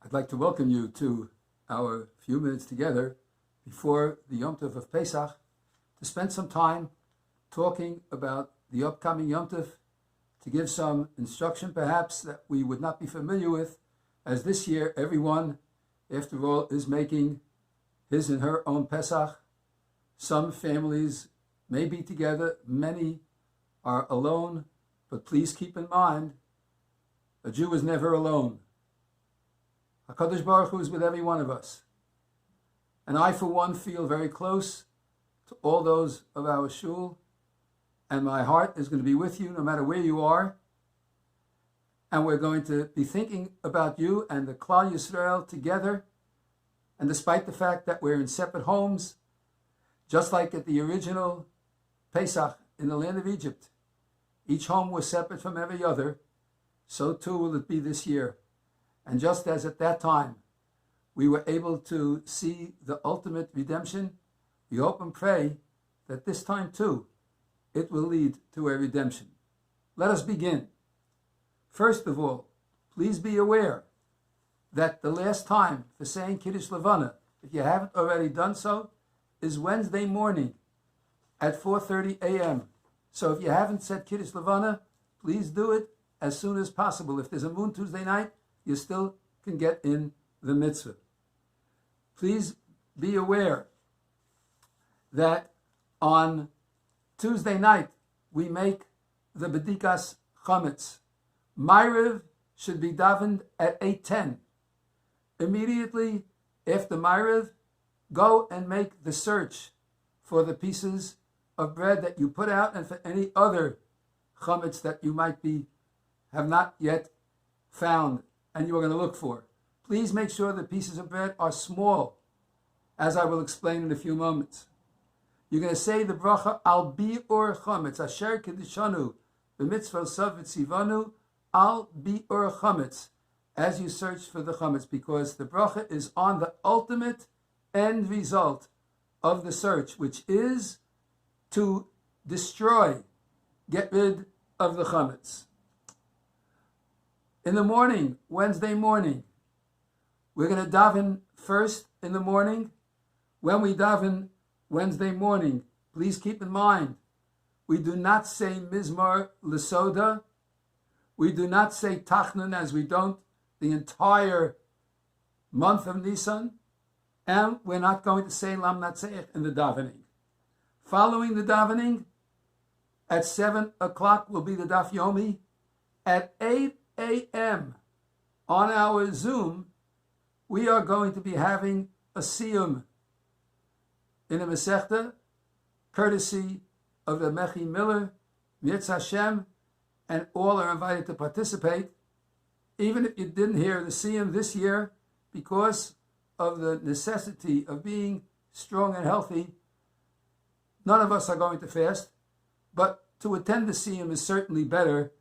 I'd like to welcome you to our few minutes together before the Yom Tov of Pesach to spend some time talking about the upcoming Yom Tov, to give some instruction perhaps that we would not be familiar with, as this year everyone, after all, is making his and her own Pesach. Some families may be together, many are alone, but please keep in mind, a Jew is never alone. HaKadosh Baruch Hu is with every one of us. And I, for one, feel very close to all those of our shul, and my heart is going to be with you no matter where you are. And we're going to be thinking about you and the Klal Yisrael together. And despite the fact that we're in separate homes, just like at the original Pesach in the land of Egypt, each home was separate from every other, so too will it be this year. And just as at that time we were able to see the ultimate redemption, we hope and pray that this time too it will lead to a redemption. Let us begin. First of all, please be aware that the last time for saying Kiddush Levana, if you haven't already done so, is Wednesday morning at 4:30 a.m. So if you haven't said Kiddush Levana, please do it as soon as possible. If there's a moon Tuesday night, you still can get in the mitzvah. Please be aware that on Tuesday night we make the Bedikas Chametz. Ma'ariv should be davened at 8:10. Immediately after Ma'ariv, go and make the search for the pieces of bread that you put out and for any other chametz that you might have not yet found and you are going to look for. Please make sure the pieces of bread are small, as I will explain in a few moments. You're going to say the bracha al bi'ur chametz, asher kedishanu, b'mitzvah sav v'tzivanu, al bi'ur chametz, as you search for the chametz, because the bracha is on the ultimate end result of the search, which is to destroy, get rid of the chametz. In the morning, Wednesday morning, we're going to daven first in the morning. When we daven Wednesday morning, please keep in mind, we do not say Mizmar L'Soda. We do not say Tachnun, as we don't the entire month of Nisan. And we're not going to say Lam Natseich in the davening. Following the davening, at 7 o'clock will be the Daf Yomi. At 8 a.m. on our Zoom, we are going to be having a siyum in a Masechta, courtesy of the Mechi Miller, Mirz Hashem, and all are invited to participate. Even if you didn't hear the siyum this year, because of the necessity of being strong and healthy, none of us are going to fast, but to attend the siyum is certainly better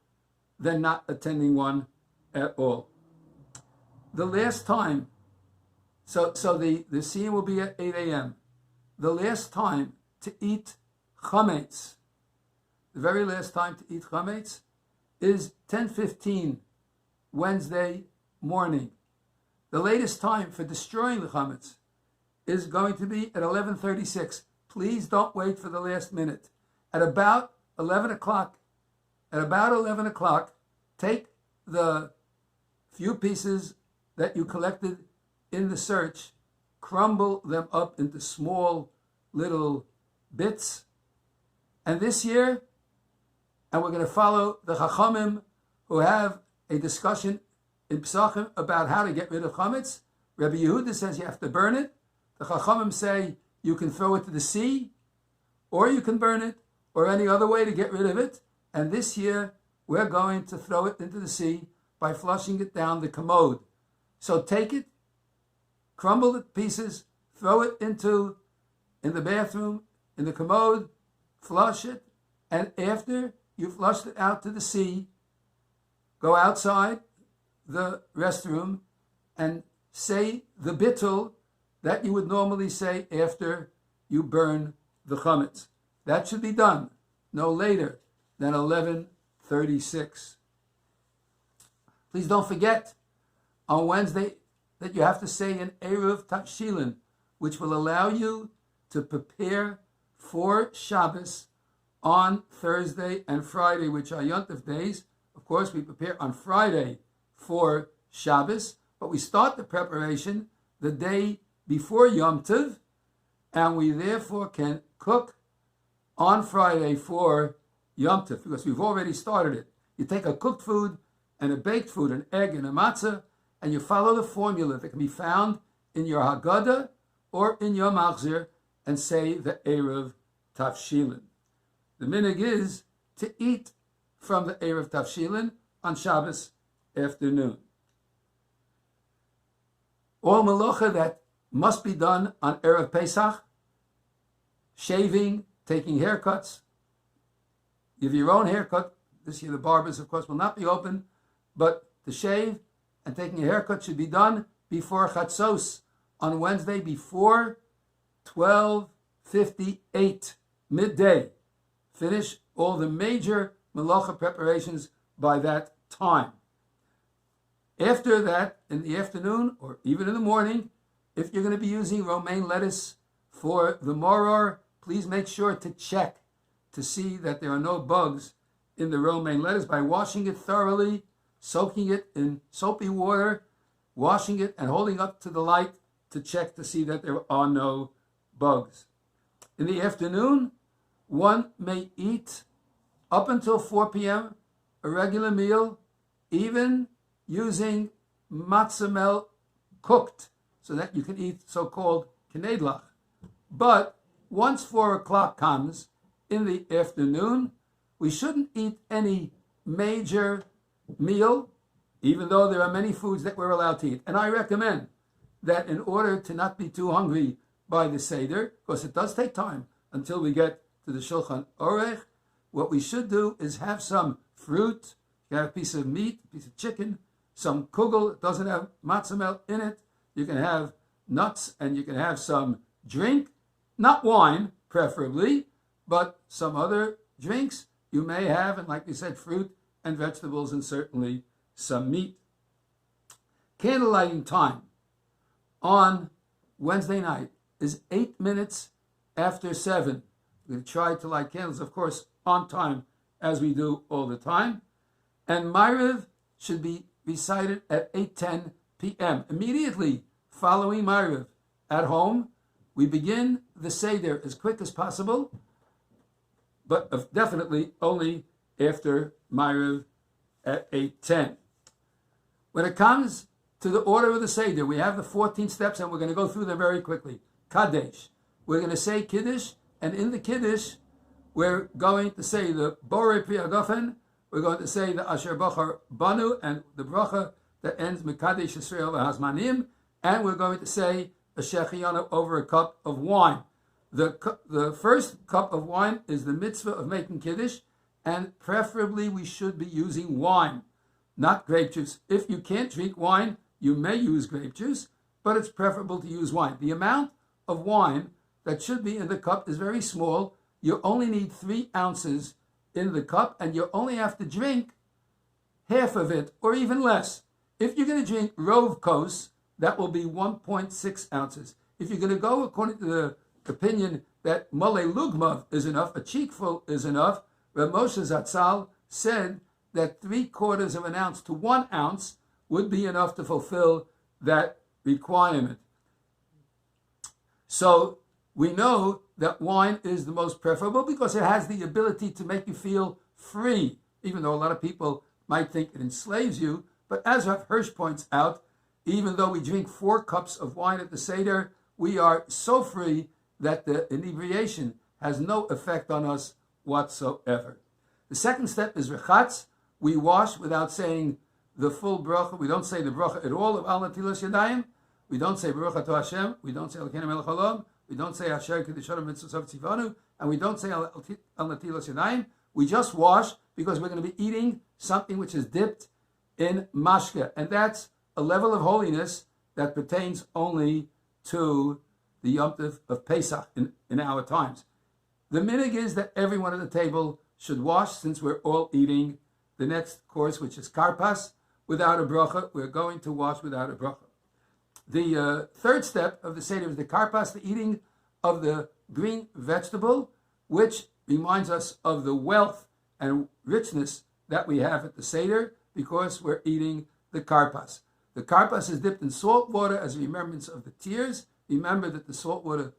than not attending one at all. The last time, so the siyum will be at 8 a.m. The last time to eat chametz, the very last time to eat chametz, is 10:15 Wednesday morning. The latest time for destroying the chametz is going to be at 11:36. Please don't wait for the last minute. At about 11 o'clock, take the few pieces that you collected in the search, crumble them up into small little bits. And this year, and we're going to follow the Chachamim who have a discussion in Pesachim about how to get rid of chametz. Rabbi Yehuda says you have to burn it. The Chachamim say you can throw it to the sea, or you can burn it, or any other way to get rid of it. And this year, we're going to throw it into the sea by flushing it down the commode. So take it, crumble the pieces, throw it in the bathroom, in the commode, flush it, and after you flushed it out to the sea, go outside the restroom and say the bittul that you would normally say after you burn the chametz. That should be done no later than 11:36. Please don't forget, on Wednesday that you have to say an Eruv Tavshilin, which will allow you to prepare for Shabbos on Thursday and Friday, which are Yontif days. Of course, we prepare on Friday for Shabbos, but we start the preparation the day before Yom Tov, and we therefore can cook on Friday for Yom Tov, because we've already started it. You take a cooked food and a baked food, an egg and a matzah, and you follow the formula that can be found in your Haggadah or in your Machzir, and say the Erev Tavshilin. The minhag is to eat from the Erev Tavshilin on Shabbos afternoon. All malacha that must be done on Erev Pesach, shaving, taking haircuts. Give your own haircut. This year the barbers, of course, will not be open, but the shave and taking a haircut should be done before Chatzos on Wednesday before 12:58 midday. Finish all the major malacha preparations by that time. After that, in the afternoon or even in the morning, if you're going to be using romaine lettuce for the moror, please make sure to check to see that there are no bugs in the romaine lettuce by washing it thoroughly, soaking it in soapy water, washing it and holding up to the light to check to see that there are no bugs. In the afternoon, one may eat up until 4 p.m. a regular meal, even using matzah mel cooked, so that you can eat so-called knedlach. But once 4 o'clock comes in the afternoon, we shouldn't eat any major meal, even though there are many foods that we're allowed to eat. And I recommend that in order to not be too hungry by the Seder, because it does take time until we get to the Shulchan Orech, what we should do is have some fruit, you have a piece of meat, a piece of chicken, some kugel that doesn't have matzah mel in it. You can have nuts and you can have some drink, not wine preferably, but some other drinks you may have, and like we said, fruit and vegetables and certainly some meat. Candle lighting time on Wednesday night is 8 minutes after 7. We're going to try to light candles, of course, on time, as we do all the time. And Ma'ariv should be recited at 8:10 p.m. Immediately following Ma'ariv at home, we begin the Seder as quick as possible, but definitely only after Ma'ariv at 8:10. When it comes to the order of the Seder, we have the 14 steps, and we're going to go through them very quickly. Kadesh. We're going to say Kiddush, and in the Kiddush, we're going to say the Borei Pri Hagafen, we're going to say the Asher Bachar Banu, and the bracha that ends Mekadesh Yisrael V'Hazmanim, and we're going to say a Shechianu over a cup of wine. The first cup of wine is the mitzvah of making Kiddush, and preferably we should be using wine, not grape juice. If you can't drink wine, you may use grape juice, but it's preferable to use wine. The amount of wine that should be in the cup is very small. You only need 3 ounces in the cup, and you only have to drink half of it, or even less. If you're going to drink Rov Kos, that will be 1.6 ounces. If you're going to go according to the opinion that Mole Lugmav is enough, a cheekful is enough, Rav Moshe Zatzal said that 3/4 of an ounce to 1 ounce would be enough to fulfill that requirement. So we know that wine is the most preferable because it has the ability to make you feel free, even though a lot of people might think it enslaves you. But as Rav Hirsch points out, even though we drink 4 cups of wine at the Seder, we are so free that the inebriation has no effect on us whatsoever. The second step is rechatz. We wash without saying the full bracha. We don't say the bracha at all of Al Natilas Yadayim. We don't say Baruch Atah Hashem. We don't say Elokeinu Melech Haolam. We don't say Asher Kedishonu Mitzvosav Tzivanu. And we don't say Al Natilas Yadayim. We just wash because we're going to be eating something which is dipped in mashke. And that's a level of holiness that pertains only to the Yom Tov of Pesach in our times. The minhag is that everyone at the table should wash, since we're all eating the next course, which is karpas, without a bracha. We're going to wash without a bracha. The third step of the Seder is the karpas, the eating of the green vegetable, which reminds us of the wealth and richness that we have at the Seder because we're eating the karpas. The karpas is dipped in salt water as a remembrance of the tears. Remember that the salt water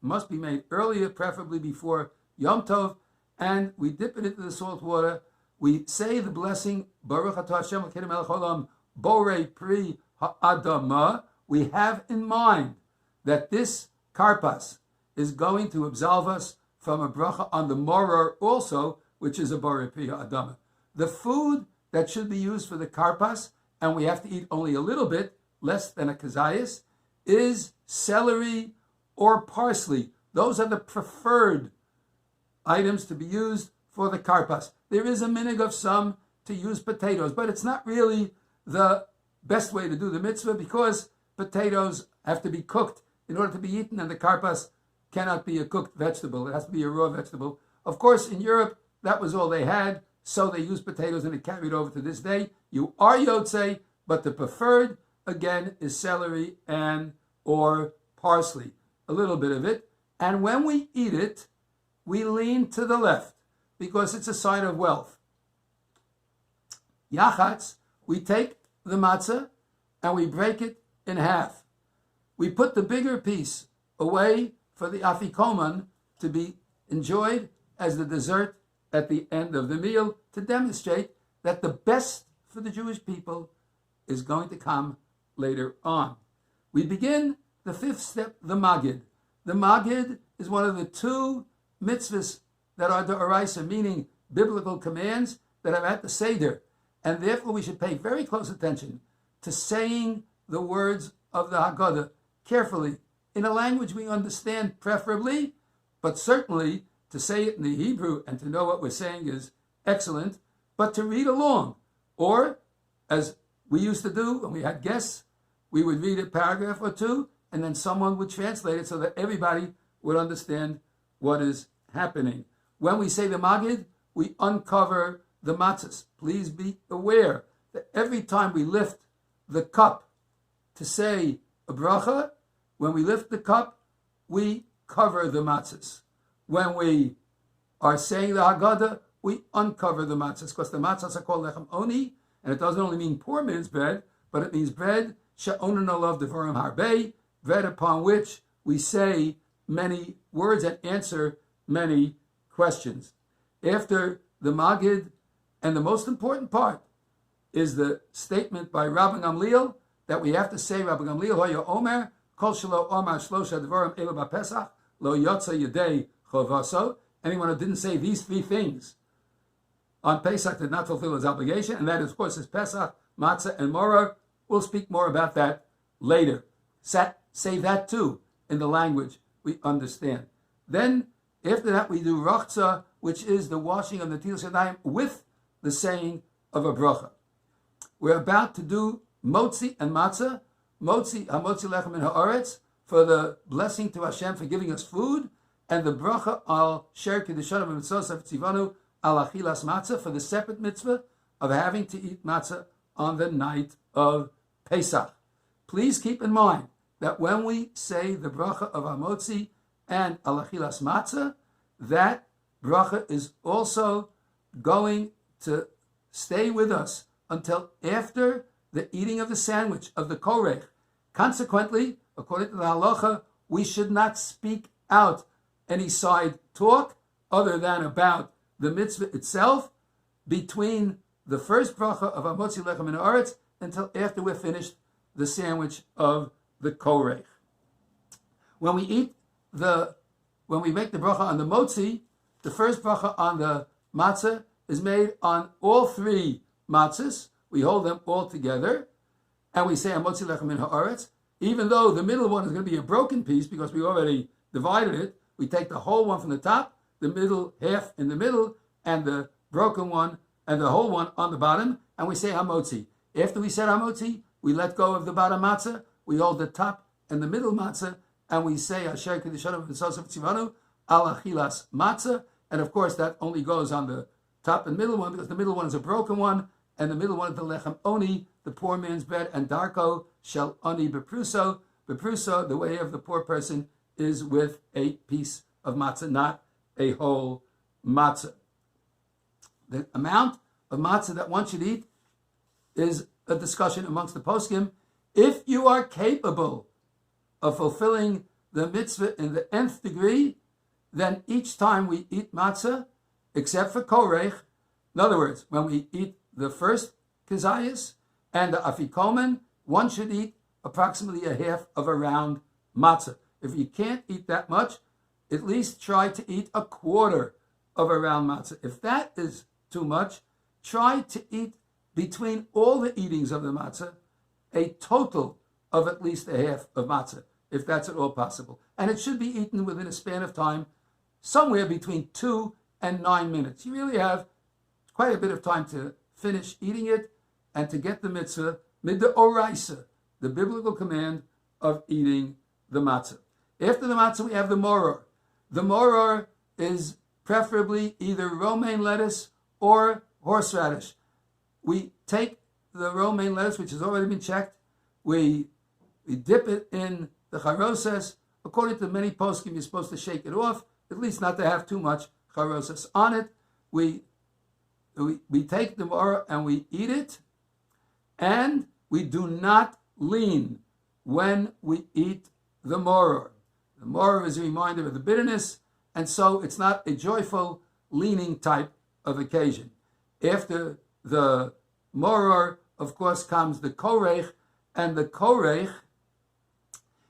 must be made earlier, preferably before Yom Tov, and we dip it into the salt water. We say the blessing, Baruch Atah Hashem Elokeinu melech haolam, Borei Pri Ha'adamah. We have in mind that this karpas is going to absolve us from a bracha on the moror also, which is a Borei Pri Ha'adamah. The food that should be used for the karpas, and we have to eat only a little bit, less than a kazayas, is celery or parsley. Those are the preferred items to be used for the karpas. There is a minhag of some to use potatoes, but it's not really the best way to do the mitzvah because potatoes have to be cooked in order to be eaten, and the karpas cannot be a cooked vegetable. It has to be a raw vegetable. Of course, in Europe, that was all they had, so they used potatoes and it carried over to this day. You are yotzei, but the preferred, again, is celery and or parsley, a little bit of it. And when we eat it, we lean to the left because it's a sign of wealth. Yachatz, we take the matzah and we break it in half. We put the bigger piece away for the afikoman to be enjoyed as the dessert at the end of the meal to demonstrate that the best for the Jewish people is going to come later on. We begin the fifth step, the Magid. The Magid is one of the two mitzvahs that are d'oraisa, meaning biblical commands that are at the Seder. And therefore we should pay very close attention to saying the words of the Haggadah carefully, in a language we understand preferably, but certainly to say it in the Hebrew and to know what we're saying is excellent, but to read along. Or, as we used to do when we had guests, we would read a paragraph or two, and then someone would translate it so that everybody would understand what is happening. When we say the Magid, we uncover the matzahs. Please be aware that every time we lift the cup to say a bracha, when we lift the cup, we cover the matzahs. When we are saying the Haggadah, we uncover the matzahs, because the matzahs are called lechem oni, and it doesn't only mean poor man's bread, but it means bread she'onen olav devarim harbei, bread upon which we say many words and answer many questions. After the Magid, and the most important part is the statement by Rabbi Gamliel that we have to say, Rabbi Gamliel hoya omer, kol shelo omar shlosha devarim elu b'Pesach, lo yotza yedei chovaso. Anyone who didn't say these three things on Pesach did not fulfill his obligation, and that, of course, is Pesach, Matzah, and Moror. We'll speak more about that later. Say that too in the language we understand. Then, after that, we do Rachza, which is the washing of the Tilas Yadayim with the saying of a bracha. We're about to do Motzi and Matzah. Motzi, Hamotzi Lechem in Haaretz, for the blessing to Hashem for giving us food, and the bracha al Sher Kedushanim Mitzvos Tzivanu al Achilas Matzah, for the separate mitzvah of having to eat matzah on the night of Pesach. Please keep in mind that when we say the bracha of Hamotzi and al Achilas Matzah, that bracha is also going to stay with us until after the eating of the sandwich of the korech. Consequently, according to the halacha, we should not speak out any side talk other than about the mitzvah itself between the first bracha of Hamotzi Lechem Min Haaretz until after we're finished the sandwich of the korech. When we make the bracha on the motzi, the first bracha on the matzah is made on all three matzahs. We hold them all together, and we say Hamotzi Lechem Min Haaretz. Even though the middle one is going to be a broken piece because we already divided it, we take the whole one from the top, the middle half in the middle, and the broken one and the whole one on the bottom, and we say Hamotzi. After we said Hamotzi, we let go of the bottom matzah, we hold the top and the middle matzah, and we say Asher Kedushanim Mitzvos Tzivanu al Achilas Matzah, and of course that only goes on the top and middle one because the middle one is a broken one, and the middle one is the Lechem Oni, the poor man's bread, and darko shel ani bepruso. Bepruso, the way of the poor person, is with a piece of matzah, not a whole matzah. The amount of matzah that one should eat is a discussion amongst the poskim. If you are capable of fulfilling the mitzvah in the nth degree, then each time we eat matzah, except for korech, in other words, when we eat the first kizayis and the afikomen, one should eat approximately a half of a round matzah. If you can't eat that much, at least try to eat a quarter of a round matzah. If that is too much, try to eat between all the eatings of the matzah a total of at least a half of matzah, if that's at all possible. And it should be eaten within a span of time somewhere between 2 and 9 minutes. You really have quite a bit of time to finish eating it and to get the mitzvah, midoraisa, the biblical command of eating the matzah. After the matzah, we have the moror. The moror is preferably either romaine lettuce or horseradish. We take the romaine lettuce, which has already been checked, we dip it in the charoses. According to many poskim, you're supposed to shake it off, at least not to have too much charoses on it. We take the moror and we eat it, and we do not lean when we eat the moror. The moror is a reminder of the bitterness, and so it's not a joyful, leaning type of occasion. After the moror, of course, comes the korech, and the korech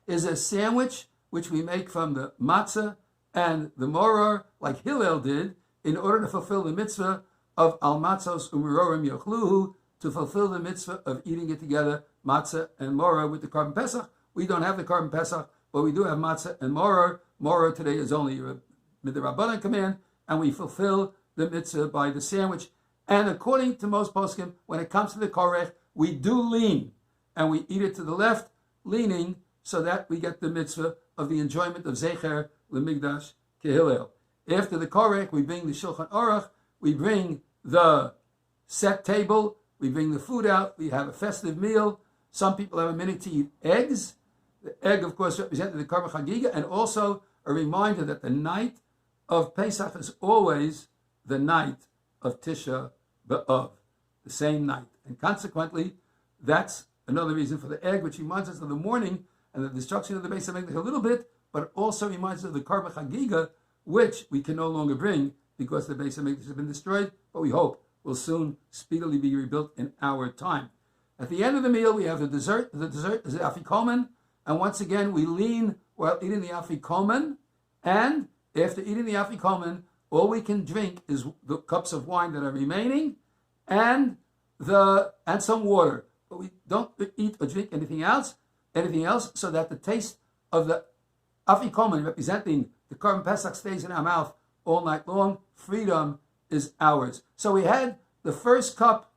is a sandwich which we make from the matzah and the moror, like Hillel did, in order to fulfill the mitzvah of al matzos umerorim yochluhu, to fulfill the mitzvah of eating it together, matzah and moror, with the carbon pesach. We don't have the carbon pesach, but we do have matzah and moror. Moror today is only a midrabanan command, and we fulfill the mitzvah by the sandwich. And according to most poskim, when it comes to the korech, we do lean, and we eat it to the left, leaning, so that we get the mitzvah of the enjoyment of zecher lemigdash kehillel. After the korech, we bring the shulchan aruch, we bring the set table, we bring the food out, we have a festive meal. Some people have a minute to eat eggs. The egg, of course, represented the Karban Chagiga, and also a reminder that the night of Pesach is always the night of Tisha B'Av, the same night. And consequently, that's another reason for the egg, which reminds us of the morning and the destruction of the Beis HaMikdash a little bit, but it also reminds us of the Karban Chagiga, which we can no longer bring because the Beis HaMikdash has been destroyed, but we hope will soon speedily be rebuilt in our time. At the end of the meal, we have the dessert. The dessert is the afikomen, and once again, we lean while eating the afikomen, and after eating the afikomen, all we can drink is the cups of wine that are remaining, and some water. But we don't eat or drink anything else, so that the taste of the afikomen, representing the Korban Pesach, stays in our mouth all night long. Freedom is ours. So we had the first cup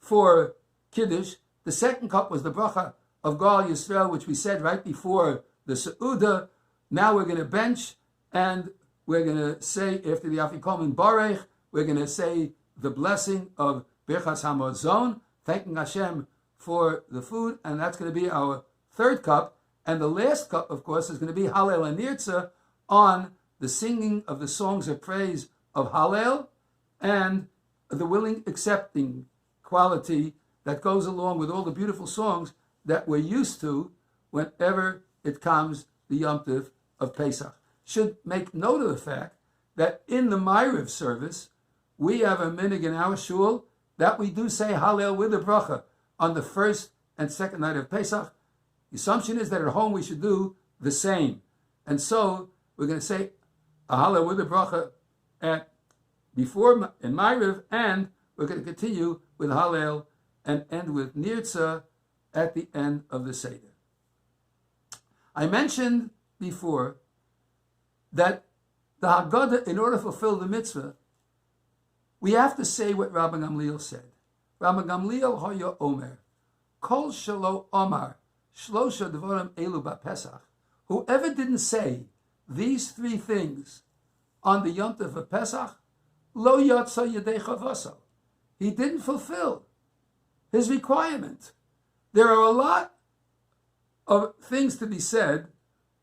for Kiddush. The second cup was the bracha of Gal Yisrael, which we said right before the Seudah. Now we're going to bench, and we're going to say, after the Afikomen Barech, we're going to say the blessing of Birchas HaMazon, thanking Hashem for the food, and that's going to be our third cup. And the last cup, of course, is going to be Hallel and Nirtzah, on the singing of the songs of praise of Hallel, and the willing accepting quality that goes along with all the beautiful songs that we're used to whenever it comes the Yom Tov of Pesach. Should make note of the fact that in the Ma'ariv service, we have a minhag in our shul that we do say Hallel with the bracha on the first and second night of Pesach. The assumption is that at home we should do the same. And so we're going to say a Hallel with the bracha before in Ma'ariv, and we're going to continue with Hallel and end with Nirtzah at the end of the Seder. I mentioned before that the Haggadah, in order to fulfill the mitzvah, we have to say what Rabbi Gamliel said. Rabbi Gamliel hoya omer, kol shelo omar, shlosha devarim elu ba'Pesach. Whoever didn't say these three things on the Yom Tov of Pesach, lo yatsa yedei chavaso. He didn't fulfill his requirement. There are a lot of things to be said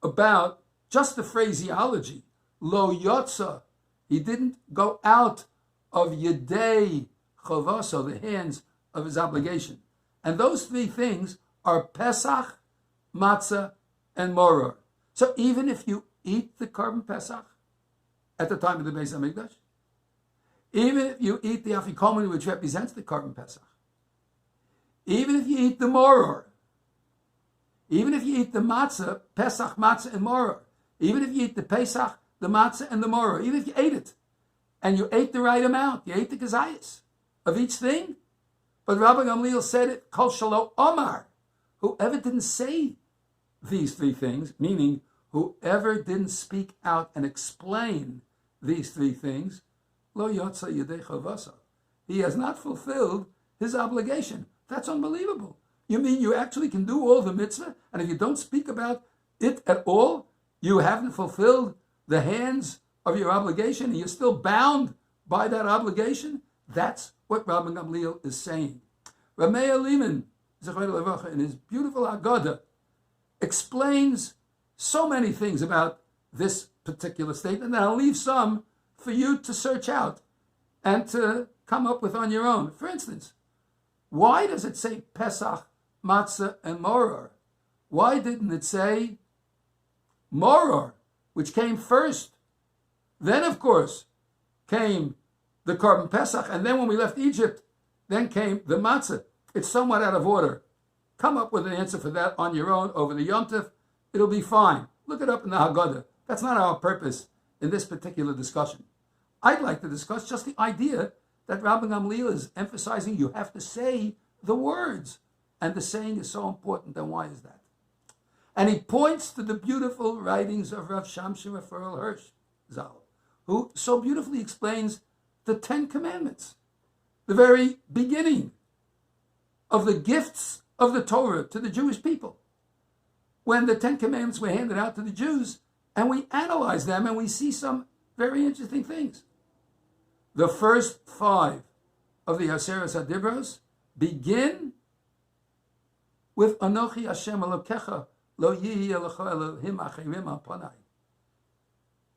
about just the phraseology. Lo yotza, he didn't go out of yedei chovaso, the hands of his obligation. And those three things are Pesach, Matzah, and Moror. So even if you eat the Korban Pesach at the time of the Beis HaMikdash, even if you eat the Afikomen, which represents the Korban Pesach, even if you eat the Moror, even if you eat the Matzah, Pesach, Matzah, and Moror, even if you eat the Pesach, the Matzah, and the Moror, even if you ate it, and you ate the right amount, you ate the Kazayas of each thing, but Rabbi Gamliel said it, Kol Shalo Omar, whoever didn't say these three things, meaning whoever didn't speak out and explain these three things, Lo Yotza Yedei Chavasa, he has not fulfilled his obligation. That's unbelievable. You mean you actually can do all the mitzvah, and if you don't speak about it at all, you haven't fulfilled the hands of your obligation, and you're still bound by that obligation? That's what Rabbi Gamliel is saying. Ramei Aliman, in his beautiful Haggadah, explains so many things about this particular statement, and I'll leave some for you to search out and to come up with on your own. For instance, why does it say Pesach, Matzah, and Moror? Why didn't it say Moror, which came first? Then, of course, came the Korban Pesach, and then when we left Egypt, then came the Matzah. It's somewhat out of order. Come up with an answer for that on your own over the Yom Tov. It'll be fine. Look it up in the Haggadah. That's not our purpose in this particular discussion. I'd like to discuss just the idea that Rabbi Gamliel is emphasizing you have to say the words. And the saying is so important, and why is that? And he points to the beautiful writings of Rav Shamshon Raphael Hirsch Zal, who so beautifully explains the 10 Commandments, the very beginning of the gifts of the Torah to the Jewish people. When the 10 Commandments were handed out to the Jews, and we analyze them, and we see some very interesting things. The first 5 of the Aseret HaDibros begin with Anochi Hashem Elokecha Lo Yihi Elecha Elohim Achirim Al Panai.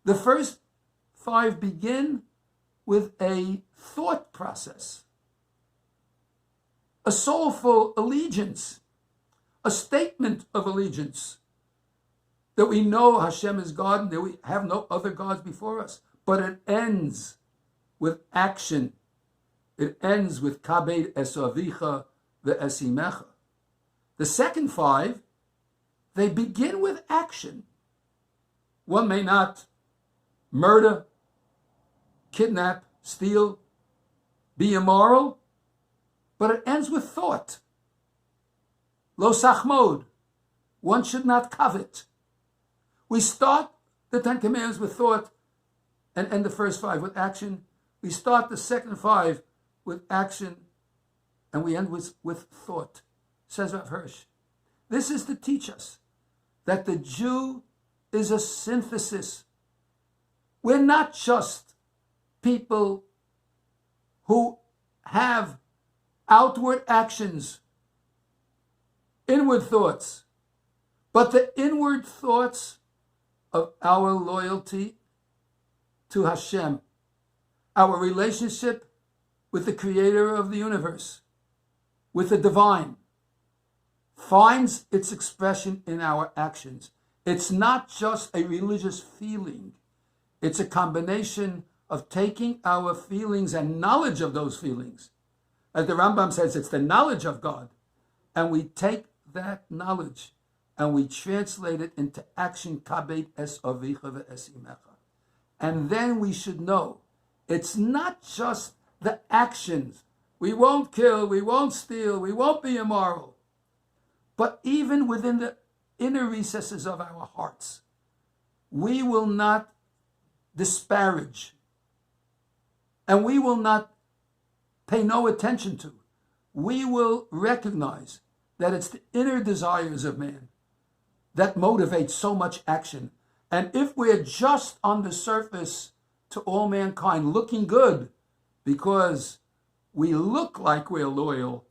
The first 5 begin with a thought process, a soulful allegiance, a statement of allegiance, that we know Hashem is God and that we have no other gods before us. But it ends with action. It ends with Kabed Esavicha Ve'esimecha. The second 5, they begin with action. One may not murder, kidnap, steal, be immoral, but it ends with thought. Lo sachmod, one should not covet. We start the 10 Commandments with thought and end the first 5 with action. We start the second 5 with action and we end with thought, says Rav Hirsch. This is to teach us that the Jew is a synthesis. We're not just people who have outward actions, inward thoughts, but the inward thoughts of our loyalty to Hashem, our relationship with the creator of the universe, with the divine, finds its expression in our actions. It's not just a religious feeling. It's a combination of taking our feelings and knowledge of those feelings. As the Rambam says, it's the knowledge of God. And we take that knowledge and we translate it into action, kabet es avicha ve'esimecha. And then we should know, it's not just the actions. We won't kill, we won't steal, we won't be immoral. But even within the inner recesses of our hearts, we will not disparage, and we will not pay no attention to. We will recognize that it's the inner desires of man that motivate so much action. And if we're just on the surface to all mankind looking good because we look like we're loyal,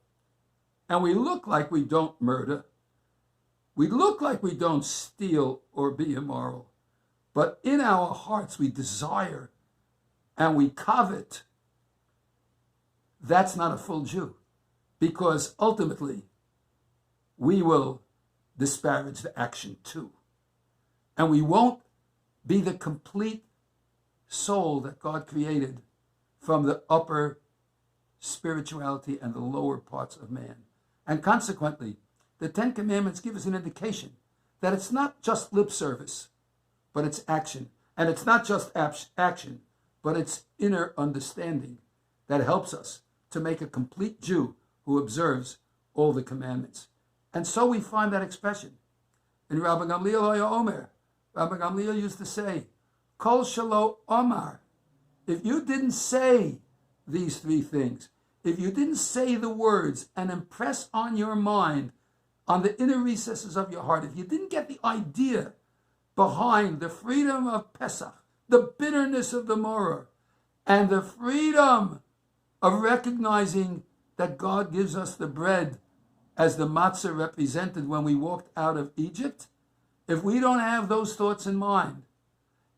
and we look like we don't murder, we look like we don't steal or be immoral, but in our hearts we desire and we covet, that's not a full Jew, because ultimately we will disparage the action too. And we won't be the complete soul that God created from the upper spirituality and the lower parts of man. And consequently, the Ten Commandments give us an indication that it's not just lip service, but it's action. And it's not just action, but it's inner understanding that helps us to make a complete Jew who observes all the commandments. And so we find that expression in Rabbi Gamliel Omer. Rabbi Gamliel used to say, Kol Shalo Omar. If you didn't say these three things, if you didn't say the words and impress on your mind, on the inner recesses of your heart, if you didn't get the idea behind the freedom of Pesach, the bitterness of the Morah, and the freedom of recognizing that God gives us the bread as the matzah represented when we walked out of Egypt, if we don't have those thoughts in mind,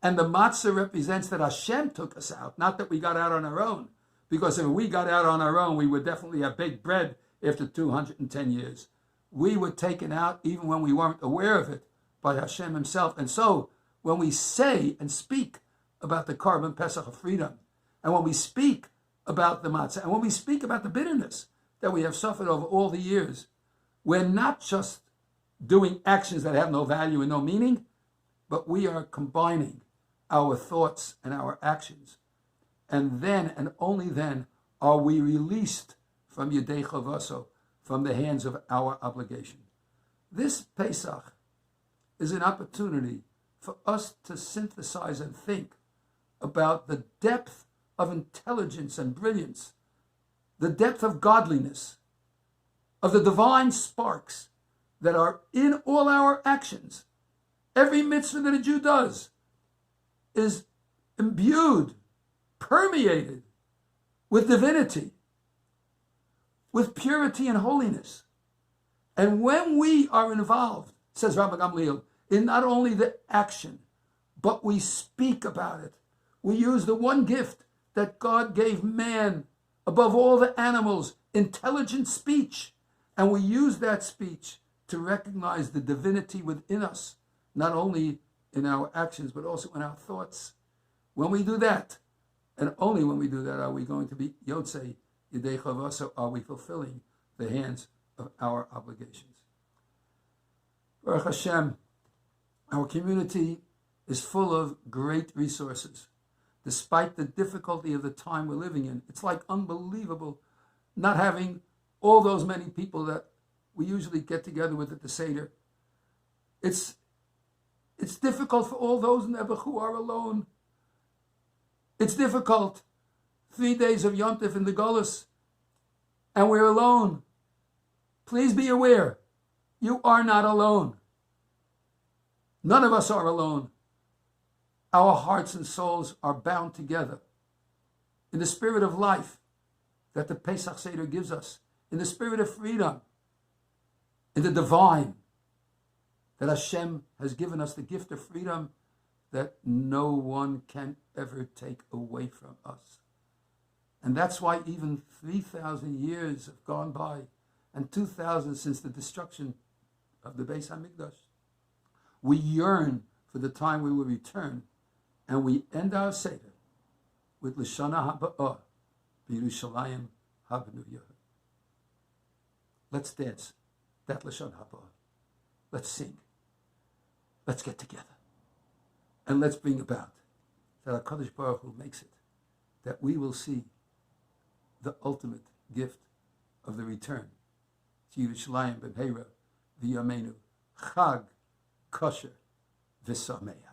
and the matzah represents that Hashem took us out, not that we got out on our own, because if we got out on our own, we would definitely have baked bread after 210 years. We were taken out even when we weren't aware of it by Hashem himself. And so when we say and speak about the Korban Pesach of freedom, and when we speak about the matzah, and when we speak about the bitterness that we have suffered over all the years, we're not just doing actions that have no value and no meaning, but we are combining our thoughts and our actions. And then, and only then, are we released from Yedei Chavaso, from the hands of our obligation. This Pesach is an opportunity for us to synthesize and think about the depth of intelligence and brilliance, the depth of godliness, of the divine sparks that are in all our actions. Every mitzvah that a Jew does is imbued, permeated with divinity, with purity and holiness. And when we are involved, says Rabbi Gamliel, in not only the action, but we speak about it. We use the one gift that God gave man above all the animals, intelligent speech. And we use that speech to recognize the divinity within us, not only in our actions, but also in our thoughts. When we do that, and only when we do that, are we going to be Yotzei Yedei Chavasa, are we fulfilling the hands of our obligations. Baruch Hashem, our community is full of great resources. Despite the difficulty of the time we're living in, it's like unbelievable not having all those many people that we usually get together with at the Seder. It's difficult for all those never who are alone. It's difficult. 3 days of Yom Tov in the Golus, and we're alone. Please be aware, you are not alone. None of us are alone. Our hearts and souls are bound together in the spirit of life that the Pesach Seder gives us, in the spirit of freedom, in the divine, that Hashem has given us the gift of freedom that no one can ever take away from us. And that's why even 3,000 years have gone by, and 2,000 since the destruction of the Beis HaMikdash. We yearn for the time we will return, and we end our Seder with L'Shana Haba'ah, B'Yerushalayim Hab'nuyah. Let's dance that L'Shana Haba'ah. Let's sing. Let's get together. And let's bring about that HaKadosh Baruch Hu makes it, that we will see the ultimate gift of the return to Yerushalayim B'Meira V'Yameinu Chag Kosher V'Sameach.